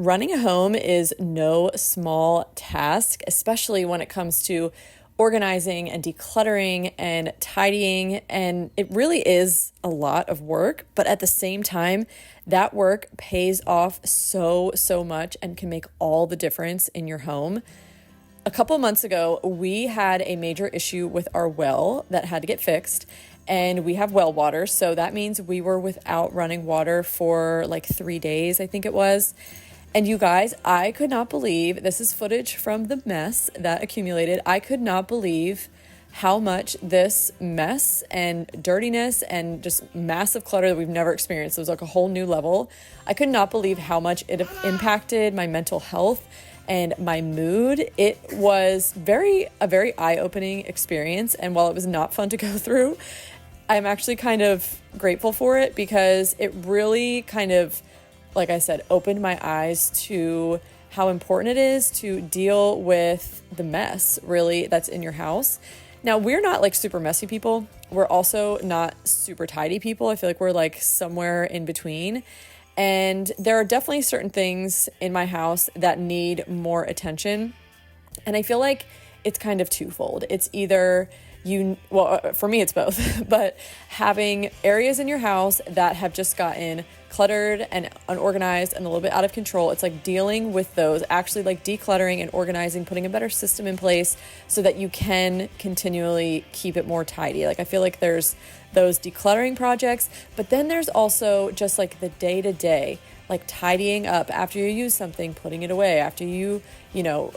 Running a home is no small task, especially when it comes to organizing and decluttering and tidying. And it really is a lot of work, but at the same time, that work pays off so much and can make all the difference in your home. A couple months ago, we had a major issue with our well that had to get fixed, and we have well water. So that means we were without running water for like 3 days, I think it was. And you guys, I could not believe, this is footage from the mess that accumulated. I could not believe how much this mess and dirtiness and just massive clutter that we've never experienced. It was like a whole new level. I could not believe how much it impacted my mental health and my mood. It was a very eye-opening experience. And while it was not fun to go through, I'm actually kind of grateful for it because it really kind of, like I said, opened my eyes to how important it is to deal with the mess, really, that's in your house. Now, we're not like super messy people. We're also not super tidy people. I feel like we're like somewhere in between. And there are definitely certain things in my house that need more attention. And I feel like it's kind of twofold. It's either for me, it's both, but having areas in your house that have just gotten cluttered and unorganized and a little bit out of control. It's like dealing with those, actually like decluttering and organizing, putting a better system in place so that you can continually keep it more tidy. Like I feel like there's those decluttering projects, but then there's also just like the day-to-day, like tidying up after you use something, putting it away, after you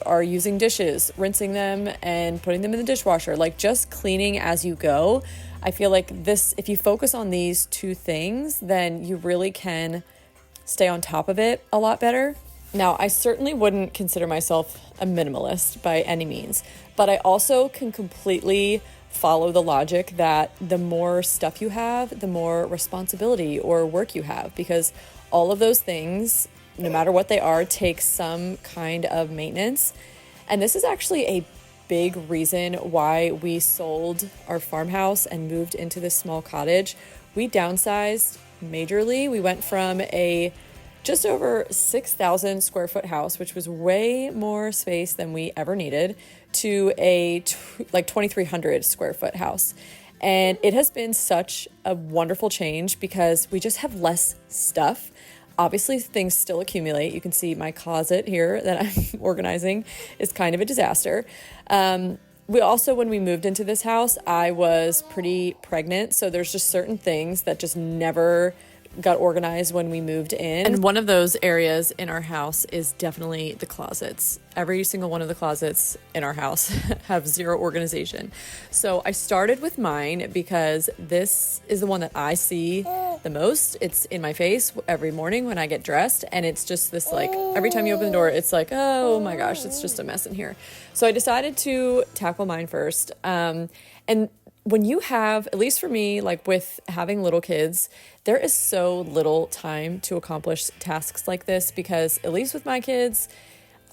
are using dishes, rinsing them and putting them in the dishwasher, like just cleaning as you go. I feel like this, if you focus on these two things, then you really can stay on top of it a lot better. Now, I certainly wouldn't consider myself a minimalist by any means, but I also can completely follow the logic that the more stuff you have, the more responsibility or work you have, because all of those things, no matter what they are, take some kind of maintenance. And this is actually a big reason why we sold our farmhouse and moved into this small cottage. We downsized majorly. We went from a just over 6,000 square foot house, which was way more space than we ever needed, to a 2,300 square foot house. And it has been such a wonderful change because we just have less stuff. Obviously, things still accumulate. You can see my closet here that I'm organizing is kind of a disaster. We also, when we moved into this house, I was pretty pregnant. So there's just certain things that just never got organized when we moved in. And one of those areas in our house is definitely the closets. Every single one of the closets in our house have zero organization. So I started with mine because this is the one that I see the most. It's in my face every morning when I get dressed. And it's just this like, every time you open the door, it's like, oh my gosh, it's just a mess in here. So I decided to tackle mine first. And when you have, at least for me, like with having little kids, there is so little time to accomplish tasks like this because at least with my kids,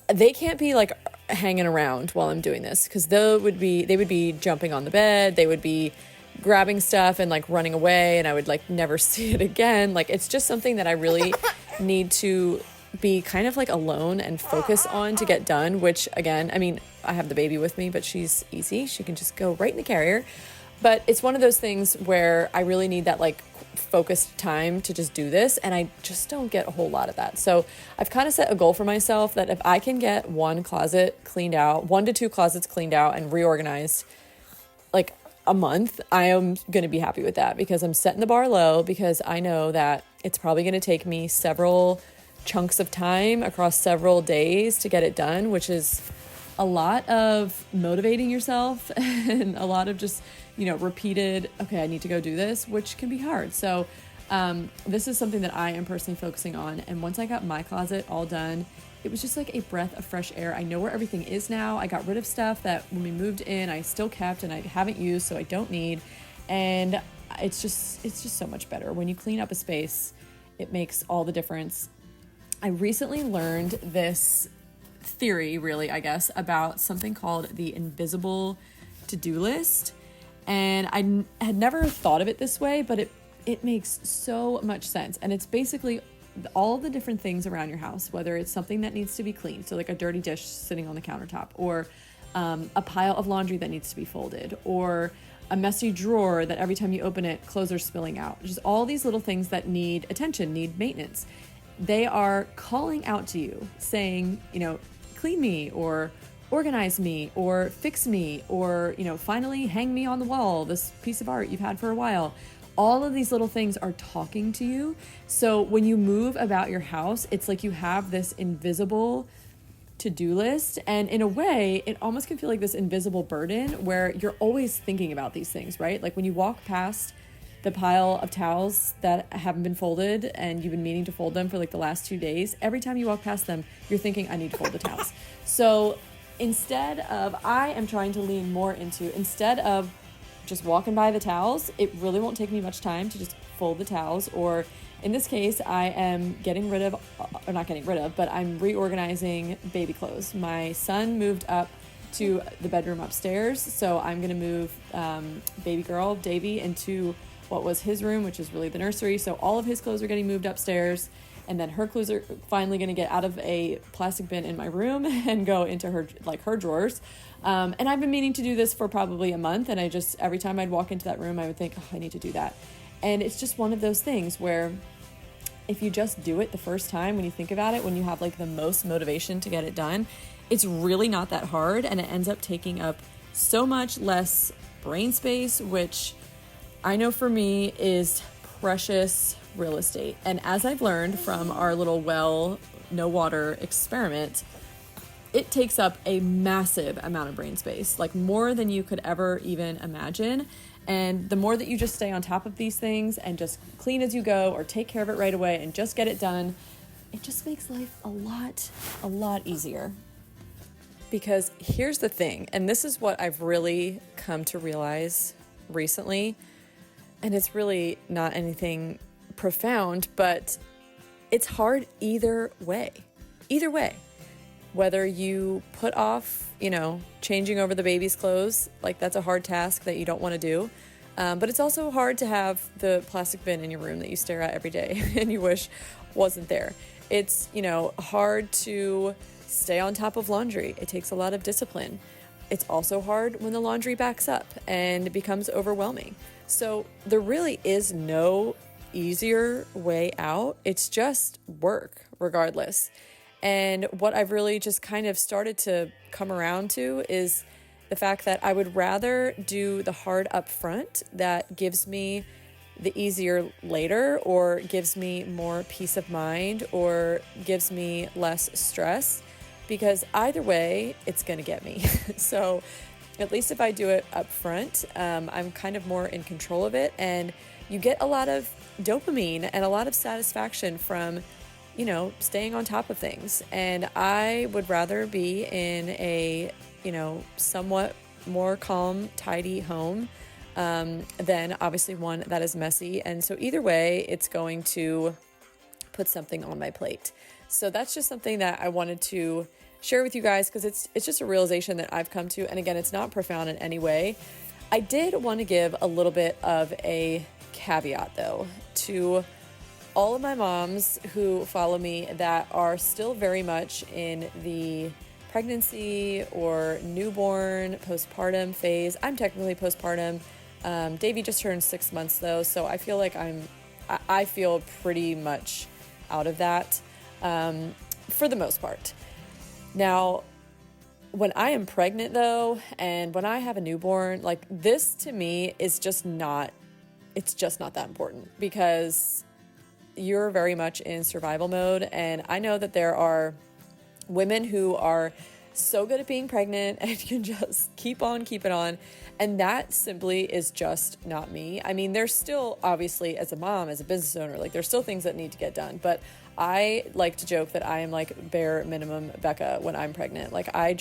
they can't be like hanging around while I'm doing this because they would be jumping on the bed, they would be grabbing stuff and like running away, and I would like never see it again. Like it's just something that I really need to be kind of like alone and focus on to get done, which again, I mean, I have the baby with me, but she's easy. She can just go right in the carrier. But it's one of those things where I really need that like focused time to just do this, and I just don't get a whole lot of that. So I've kind of set a goal for myself that if I can get one closet cleaned out, 1 to 2 closets cleaned out and reorganized like a month, I am going to be happy with that because I'm setting the bar low because I know that it's probably going to take me several chunks of time across several days to get it done, which is a lot of motivating yourself and a lot of just, repeated, okay, I need to go do this, which can be hard. So this is something that I am personally focusing on. And once I got my closet all done, it was just like a breath of fresh air. I know where everything is now. I got rid of stuff that when we moved in, I still kept and I haven't used, so I don't need. And it's just so much better. When you clean up a space, it makes all the difference. I recently learned this theory, really, I guess, about something called the invisible to-do list. And I had never thought of it this way, but it makes so much sense. And it's basically all the different things around your house, whether it's something that needs to be cleaned, so like a dirty dish sitting on the countertop, or a pile of laundry that needs to be folded, or a messy drawer that every time you open it, clothes are spilling out. Just all these little things that need attention, need maintenance. They are calling out to you saying, clean me, or organize me, or fix me, or, finally hang me on the wall, this piece of art you've had for a while. All of these little things are talking to you. So when you move about your house, it's like you have this invisible to-do list, and in a way it almost can feel like this invisible burden where you're always thinking about these things, right? Like when you walk past the pile of towels that haven't been folded and you've been meaning to fold them for like the last 2 days, every time you walk past them you're thinking, I need to fold the towels. So I am trying to lean more into, instead of just walking by the towels, it really won't take me much time to just fold the towels. Or in this case, I am I'm reorganizing baby clothes. My son moved up to the bedroom upstairs, so I'm going to move baby girl, Davy, into what was his room, which is really the nursery. So all of his clothes are getting moved upstairs, and then her clothes are finally going to get out of a plastic bin in my room and go into her drawers. And I've been meaning to do this for probably a month, and every time I'd walk into that room, I would think, I need to do that. And it's just one of those things where if you just do it the first time, when you think about it, when you have like the most motivation to get it done, it's really not that hard, and it ends up taking up so much less brain space, which I know for me is precious real estate. And as I've learned from our little well, no water experiment, it takes up a massive amount of brain space, like more than you could ever even imagine. And the more that you just stay on top of these things and just clean as you go, or take care of it right away and just get it done, it just makes life a lot easier. Because here's the thing, and this is what I've really come to realize recently, and it's really not anything profound, but it's hard either way. Whether you put off, changing over the baby's clothes, like that's a hard task that you don't want to do. But it's also hard to have the plastic bin in your room that you stare at every day and you wish wasn't there. It's, hard to stay on top of laundry. It takes a lot of discipline. It's also hard when the laundry backs up and it becomes overwhelming. So there really is no easier way out. It's just work regardless. And what I've really just kind of started to come around to is the fact that I would rather do the hard up front that gives me the easier later, or gives me more peace of mind, or gives me less stress, because either way, it's going to get me. So at least if I do it up front, I'm kind of more in control of it, and you get a lot of dopamine and a lot of satisfaction from staying on top of things. And I would rather be in a, somewhat more calm, tidy home than obviously one that is messy. And so either way, it's going to put something on my plate. So that's just something that I wanted to share with you guys, because it's just a realization that I've come to. And again, it's not profound in any way. I did want to give a little bit of a caveat though to all of my moms who follow me that are still very much in the pregnancy or newborn, postpartum phase. I'm technically postpartum. Davey just turned 6 months though, so I feel like I feel pretty much out of that for the most part. Now, when I am pregnant though, and when I have a newborn, like this to me is just not that important, because you're very much in survival mode. And I know that there are women who are so good at being pregnant and can just keep on keeping on. And that simply is just not me. I mean, there's still, obviously, as a mom, as a business owner, like there's still things that need to get done. But I like to joke that I am like bare minimum Becca when I'm pregnant. Like I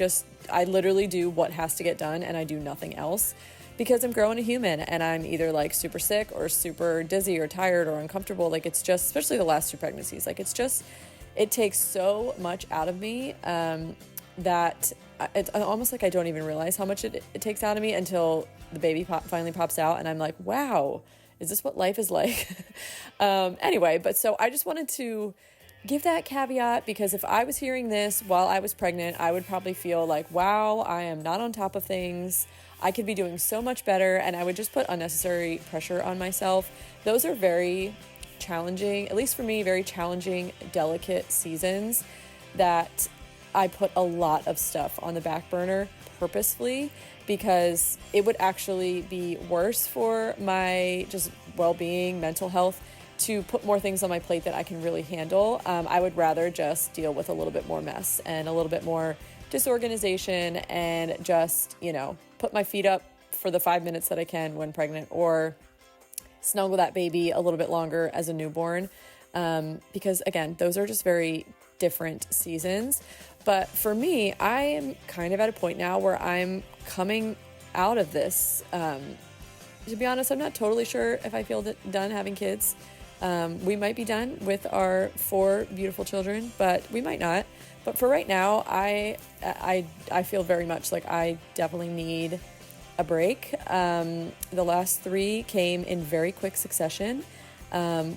literally do what has to get done, and I do nothing else, because I'm growing a human and I'm either like super sick or super dizzy or tired or uncomfortable. Like it's just, especially the last 2 pregnancies, like it takes so much out of me that it's almost like I don't even realize how much it takes out of me until the baby finally pops out, and I'm like, wow, is this what life is like? Anyway, but so I just wanted to give that caveat, because if I was hearing this while I was pregnant, I would probably feel like, wow, I am not on top of things. I could be doing so much better, and I would just put unnecessary pressure on myself. Those are very challenging, at least for me, very challenging, delicate seasons that I put a lot of stuff on the back burner purposefully, because it would actually be worse for my just well-being, mental health, to put more things on my plate that I can really handle. I would rather just deal with a little bit more mess and a little bit more disorganization, and just, put my feet up for the 5 minutes that I can when pregnant, or snuggle that baby a little bit longer as a newborn. Because again, those are just very different seasons. But for me, I am kind of at a point now where I'm coming out of this. To be honest, I'm not totally sure if I feel done having kids. We might be done with our 4 beautiful children, but we might not. But for right now, I feel very much like I definitely need a break. The last 3 came in very quick succession,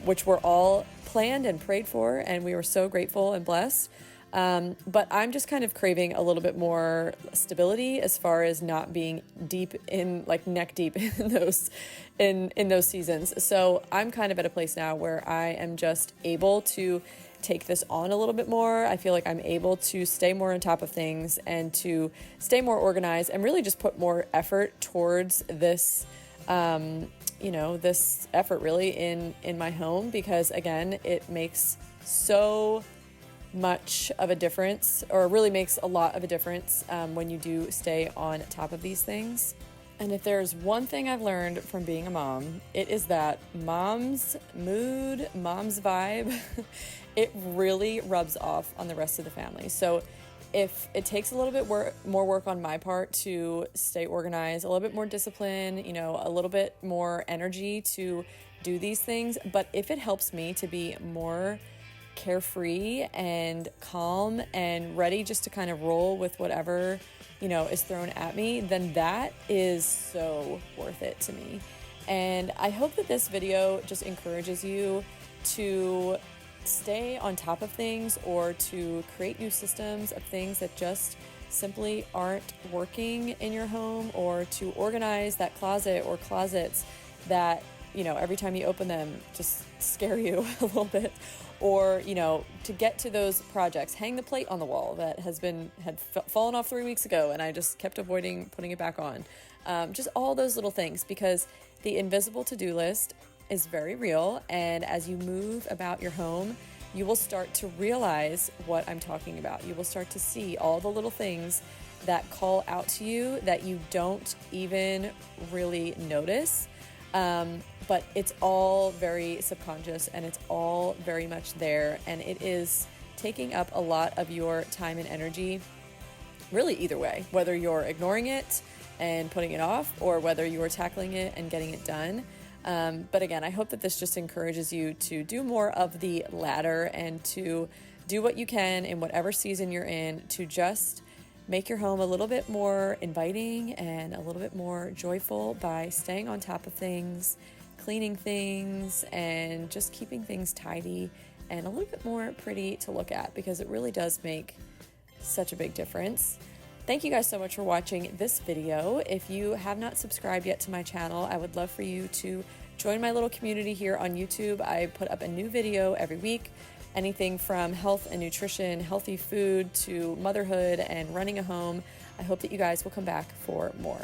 which were all planned and prayed for, and we were so grateful and blessed. But I'm just kind of craving a little bit more stability, as far as not being deep in, like neck deep in those seasons. So I'm kind of at a place now where I am just able to take this on a little bit more. I feel like I'm able to stay more on top of things and to stay more organized, and really just put more effort towards this, this effort really in my home, because again, it makes so much of a difference, or really makes a lot of a difference when you do stay on top of these things. And if there's one thing I've learned from being a mom, it is that mom's mood, mom's vibe, it really rubs off on the rest of the family. So if it takes a little bit more work on my part to stay organized, a little bit more discipline, a little bit more energy to do these things, but if it helps me to be more carefree and calm and ready just to kind of roll with whatever, is thrown at me, then that is so worth it to me. And I hope that this video just encourages you to stay on top of things, or to create new systems of things that just simply aren't working in your home, or to organize that closet or closets that, every time you open them just scare you a little bit, or, to get to those projects, hang the plate on the wall that had fallen off 3 weeks ago, and I just kept avoiding putting it back on. Just all those little things, because the invisible to-do list is very real. And as you move about your home, you will start to realize what I'm talking about. You will start to see all the little things that call out to you that you don't even really notice. But it's all very subconscious, and it's all very much there, and it is taking up a lot of your time and energy, really either way, whether you're ignoring it and putting it off, or whether you are tackling it and getting it done. But again, I hope that this just encourages you to do more of the latter, and to do what you can in whatever season you're in, to just make your home a little bit more inviting and a little bit more joyful by staying on top of things, cleaning things, and just keeping things tidy and a little bit more pretty to look at, because it really does make such a big difference. Thank you guys so much for watching this video. If you have not subscribed yet to my channel, I would love for you to join my little community here on YouTube. I put up a new video every week, anything from health and nutrition, healthy food, to motherhood and running a home. I hope that you guys will come back for more.